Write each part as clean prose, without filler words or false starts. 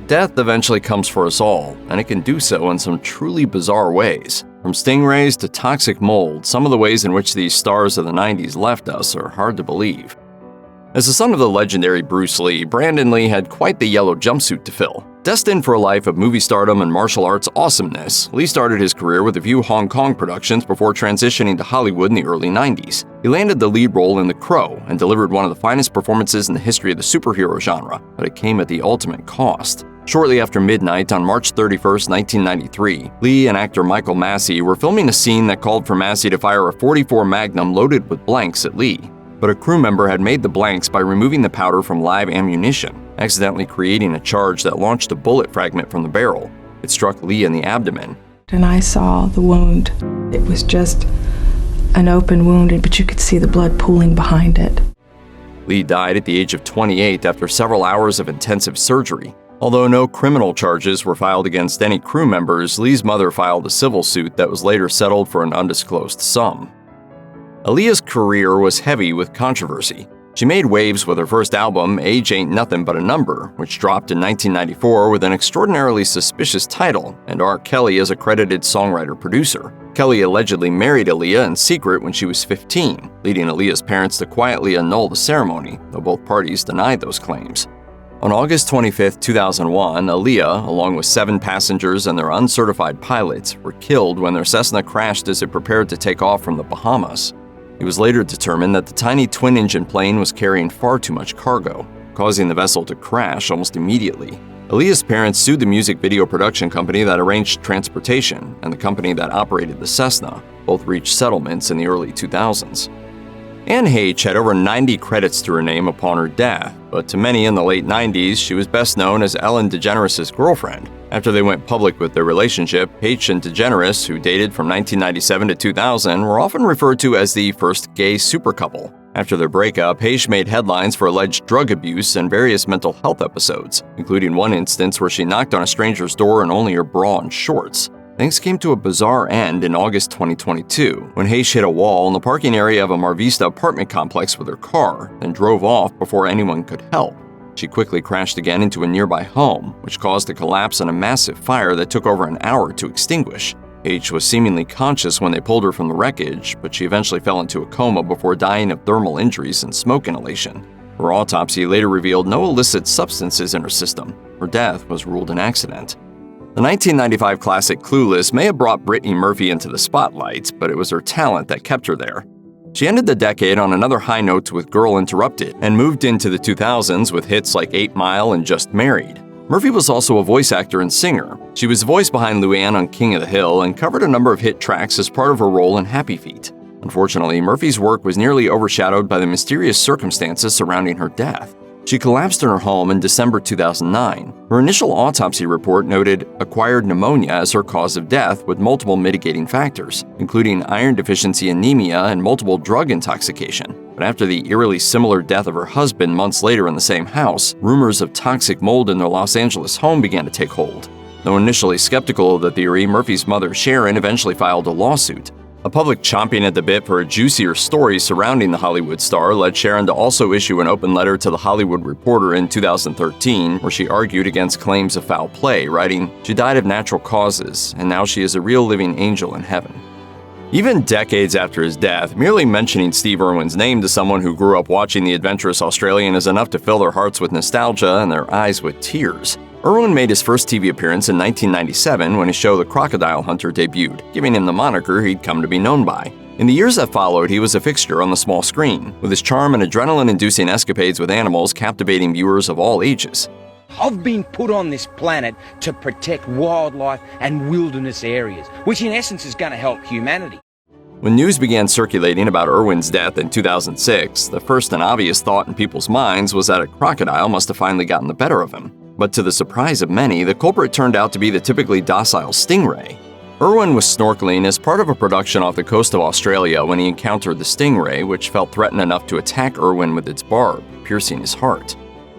Death eventually comes for us all, and it can do so in some truly bizarre ways. From stingrays to toxic mold, some of the ways in which these stars of the 90s left us are hard to believe. As the son of the legendary Bruce Lee, Brandon Lee had quite the yellow jumpsuit to fill. Destined for a life of movie stardom and martial arts awesomeness, Lee started his career with a few Hong Kong productions before transitioning to Hollywood in the early 90s. He landed the lead role in The Crow and delivered one of the finest performances in the history of the superhero genre, but it came at the ultimate cost. Shortly after midnight on March 31, 1993, Lee and actor Michael Massey were filming a scene that called for Massey to fire a .44 Magnum loaded with blanks at Lee. But a crew member had made the blanks by removing the powder from live ammunition, accidentally creating a charge that launched a bullet fragment from the barrel. It struck Lee in the abdomen. And I saw the wound. It was just an open wound, but you could see the blood pooling behind it. Lee died at the age of 28 after several hours of intensive surgery. Although no criminal charges were filed against any crew members, Lee's mother filed a civil suit that was later settled for an undisclosed sum. Aaliyah's career was heavy with controversy. She made waves with her first album, Age Ain't Nothing But a Number, which dropped in 1994 with an extraordinarily suspicious title, and R. Kelly as a credited songwriter-producer. Kelly allegedly married Aaliyah in secret when she was 15, leading Aaliyah's parents to quietly annul the ceremony, though both parties denied those claims. On August 25, 2001, Aaliyah, along with 7 passengers and their uncertified pilots, were killed when their Cessna crashed as it prepared to take off from the Bahamas. It was later determined that the tiny twin-engine plane was carrying far too much cargo, causing the vessel to crash almost immediately. Aaliyah's parents sued the music video production company that arranged transportation and the company that operated the Cessna. Both reached settlements in the early 2000s. Anne Heche had over 90 credits to her name upon her death, but to many in the late 90s, she was best known as Ellen DeGeneres' girlfriend. After they went public with their relationship, Heche and DeGeneres, who dated from 1997 to 2000, were often referred to as the first gay super couple. After their breakup, Heche made headlines for alleged drug abuse and various mental health episodes, including one instance where she knocked on a stranger's door in only her bra and shorts. Things came to a bizarre end in August 2022, when Heche hit a wall in the parking area of a Mar Vista apartment complex with her car, then drove off before anyone could help. She quickly crashed again into a nearby home, which caused a collapse and a massive fire that took over an hour to extinguish. Heche was seemingly conscious when they pulled her from the wreckage, but she eventually fell into a coma before dying of thermal injuries and smoke inhalation. Her autopsy later revealed no illicit substances in her system. Her death was ruled an accident. The 1995 classic Clueless may have brought Brittany Murphy into the spotlight, but it was her talent that kept her there. She ended the decade on another high note with Girl Interrupted and moved into the 2000s with hits like 8 Mile and Just Married. Murphy was also a voice actor and singer. She was the voice behind Luann on King of the Hill and covered a number of hit tracks as part of her role in Happy Feet. Unfortunately, Murphy's work was nearly overshadowed by the mysterious circumstances surrounding her death. She collapsed in her home in December 2009. Her initial autopsy report noted acquired pneumonia as her cause of death with multiple mitigating factors, including iron deficiency anemia and multiple drug intoxication. But after the eerily similar death of her husband months later in the same house, rumors of toxic mold in their Los Angeles home began to take hold. Though initially skeptical of the theory, Murphy's mother, Sharon, eventually filed a lawsuit. A public chomping at the bit for a juicier story surrounding the Hollywood star led Sharon to also issue an open letter to The Hollywood Reporter in 2013, where she argued against claims of foul play, writing, "She died of natural causes, and now she is a real living angel in heaven." Even decades after his death, merely mentioning Steve Irwin's name to someone who grew up watching the adventurous Australian is enough to fill their hearts with nostalgia and their eyes with tears. Irwin made his first TV appearance in 1997 when his show The Crocodile Hunter debuted, giving him the moniker he'd come to be known by. In the years that followed, he was a fixture on the small screen, with his charm and adrenaline-inducing escapades with animals captivating viewers of all ages. I've been put on this planet to protect wildlife and wilderness areas, which in essence is going to help humanity. When news began circulating about Irwin's death in 2006, the first and obvious thought in people's minds was that a crocodile must have finally gotten the better of him. But to the surprise of many, the culprit turned out to be the typically docile stingray. Irwin was snorkeling as part of a production off the coast of Australia when he encountered the stingray, which felt threatened enough to attack Irwin with its barb, piercing his heart.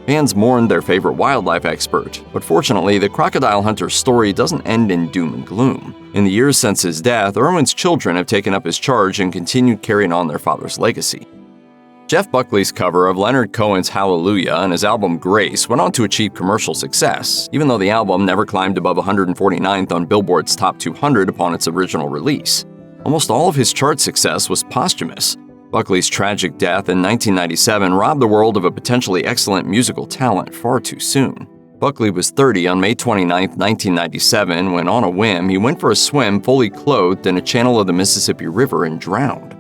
Fans mourned their favorite wildlife expert, but fortunately, the crocodile hunter's story doesn't end in doom and gloom. In the years since his death, Irwin's children have taken up his charge and continued carrying on their father's legacy. Jeff Buckley's cover of Leonard Cohen's Hallelujah and his album Grace went on to achieve commercial success, even though the album never climbed above 149th on Billboard's Top 200 upon its original release. Almost all of his chart success was posthumous. Buckley's tragic death in 1997 robbed the world of a potentially excellent musical talent far too soon. Buckley was 30 on May 29, 1997, when on a whim he went for a swim fully clothed in a channel of the Mississippi River and drowned.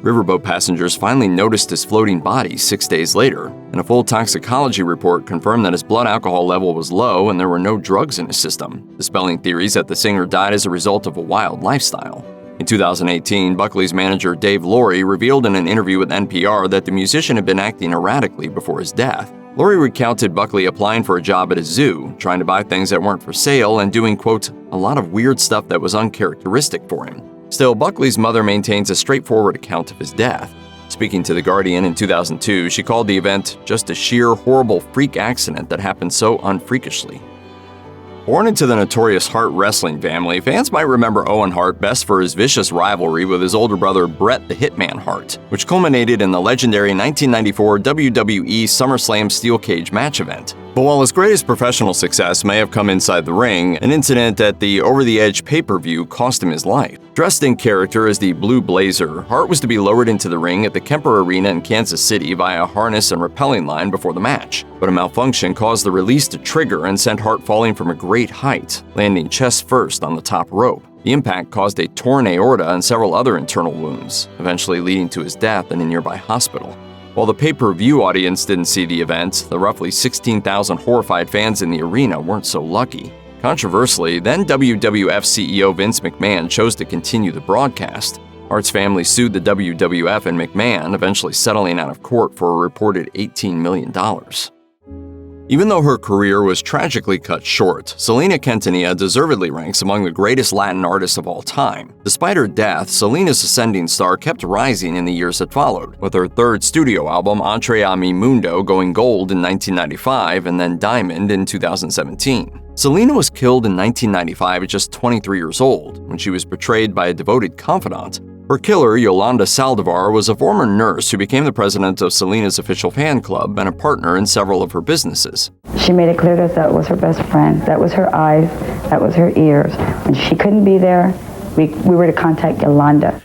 Riverboat passengers finally noticed his floating body 6 days later, and a full toxicology report confirmed that his blood alcohol level was low and there were no drugs in his system, dispelling theories that the singer died as a result of a wild lifestyle. In 2018, Buckley's manager Dave Laurie revealed in an interview with NPR that the musician had been acting erratically before his death. Laurie recounted Buckley applying for a job at a zoo, trying to buy things that weren't for sale, and doing, quote, a lot of weird stuff that was uncharacteristic for him. Still, Buckley's mother maintains a straightforward account of his death. Speaking to The Guardian in 2002, she called the event just a sheer, horrible freak accident that happened so unfreakishly. Born into the notorious Hart wrestling family, fans might remember Owen Hart best for his vicious rivalry with his older brother Bret the Hitman Hart, which culminated in the legendary 1994 WWE SummerSlam Steel Cage match event. But while his greatest professional success may have come inside the ring, an incident at the Over the Edge pay-per-view cost him his life. Dressed in character as the Blue Blazer, Hart was to be lowered into the ring at the Kemper Arena in Kansas City via a harness and rappelling line before the match. But a malfunction caused the release to trigger and sent Hart falling from a great height, landing chest first on the top rope. The impact caused a torn aorta and several other internal wounds, eventually leading to his death in a nearby hospital. While the pay-per-view audience didn't see the event, the roughly 16,000 horrified fans in the arena weren't so lucky. Controversially, then WWF CEO Vince McMahon chose to continue the broadcast. Hart's family sued the WWF and McMahon, eventually settling out of court for a reported $18 million. Even though her career was tragically cut short, Selena Quintanilla deservedly ranks among the greatest Latin artists of all time. Despite her death, Selena's ascending star kept rising in the years that followed, with her third studio album Entre a Mi Mundo going gold in 1995 and then diamond in 2017. Selena was killed in 1995 at just 23 years old, when she was betrayed by a devoted confidant. Her killer, Yolanda Saldivar, was a former nurse who became the president of Selena's official fan club and a partner in several of her businesses. She made it clear that was her best friend, that was her eyes, that was her ears. When she couldn't be there, we were to contact Yolanda.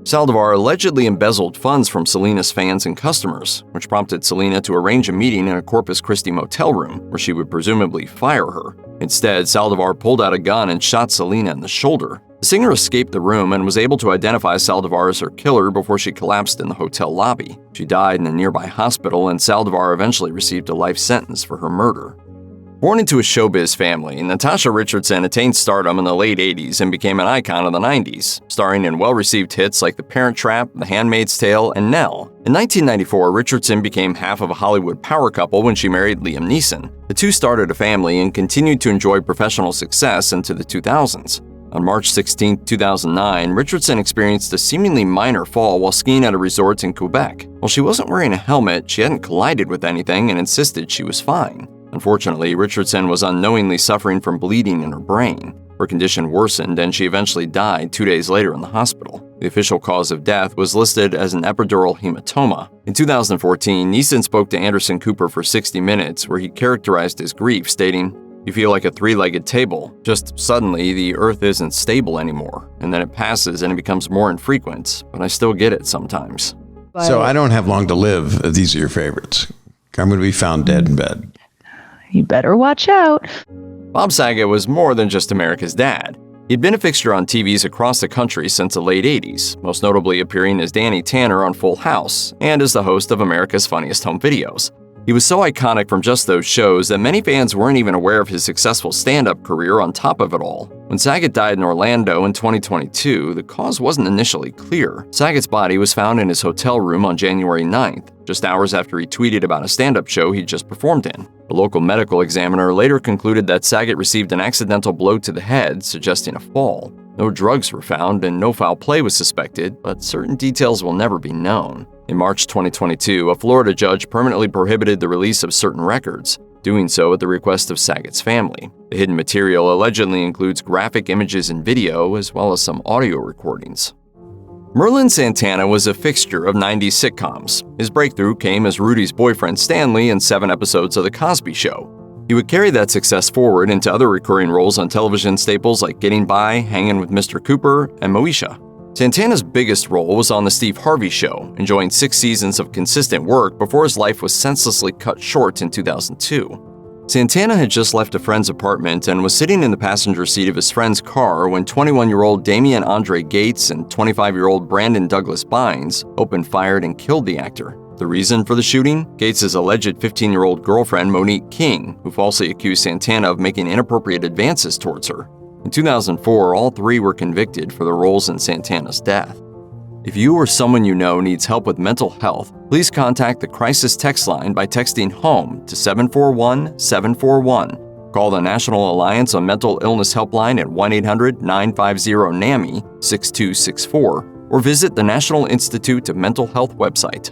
Saldivar allegedly embezzled funds from Selena's fans and customers, which prompted Selena to arrange a meeting in a Corpus Christi motel room where she would presumably fire her. Instead, Saldivar pulled out a gun and shot Selena in the shoulder. The singer escaped the room and was able to identify Saldivar as her killer before she collapsed in the hotel lobby. She died in a nearby hospital, and Saldivar eventually received a life sentence for her murder. Born into a showbiz family, Natasha Richardson attained stardom in the late 80s and became an icon of the 90s, starring in well-received hits like The Parent Trap, The Handmaid's Tale, and Nell. In 1994, Richardson became half of a Hollywood power couple when she married Liam Neeson. The two started a family and continued to enjoy professional success into the 2000s. On March 16, 2009, Richardson experienced a seemingly minor fall while skiing at a resort in Quebec. While she wasn't wearing a helmet, she hadn't collided with anything and insisted she was fine. Unfortunately, Richardson was unknowingly suffering from bleeding in her brain. Her condition worsened and she eventually died 2 days later in the hospital. The official cause of death was listed as an epidural hematoma. In 2014, Neeson spoke to Anderson Cooper for 60 Minutes, where he characterized his grief, stating, "You feel like a three-legged table. Just suddenly, the earth isn't stable anymore, and then it passes and it becomes more infrequent, but I still get it sometimes." So I don't have long to live. These are your favorites. I'm going to be found dead in bed. You better watch out. Bob Saget was more than just America's dad. He'd been a fixture on TVs across the country since the late 80s, most notably appearing as Danny Tanner on Full House and as the host of America's Funniest Home Videos. He was so iconic from just those shows that many fans weren't even aware of his successful stand-up career on top of it all. When Saget died in Orlando in 2022, the cause wasn't initially clear. Saget's body was found in his hotel room on January 9th, just hours after he tweeted about a stand-up show he'd just performed in. A local medical examiner later concluded that Saget received an accidental blow to the head, suggesting a fall. No drugs were found and no foul play was suspected, but certain details will never be known. In March 2022, a Florida judge permanently prohibited the release of certain records, doing so at the request of Saget's family. The hidden material allegedly includes graphic images and video, as well as some audio recordings. Merlin Santana was a fixture of 90s sitcoms. His breakthrough came as Rudy's boyfriend Stanley in 7 episodes of The Cosby Show. He would carry that success forward into other recurring roles on television staples like Getting By, Hanging with Mr. Cooper, and Moesha. Santana's biggest role was on The Steve Harvey Show, enjoying 6 seasons of consistent work before his life was senselessly cut short in 2002. Santana had just left a friend's apartment and was sitting in the passenger seat of his friend's car when 21-year-old Damian Andre Gates and 25-year-old Brandon Douglas Bynes opened fire and killed the actor. The reason for the shooting? Gates' alleged 15-year-old girlfriend Monique King, who falsely accused Santana of making inappropriate advances towards her. In 2004, all 3 were convicted for their roles in Santana's death. If you or someone you know needs help with mental health, please contact the Crisis Text Line by texting HOME to 741-741. Call the National Alliance on Mental Illness Helpline at 1-800-950-NAMI 6264 or visit the National Institute of Mental Health website.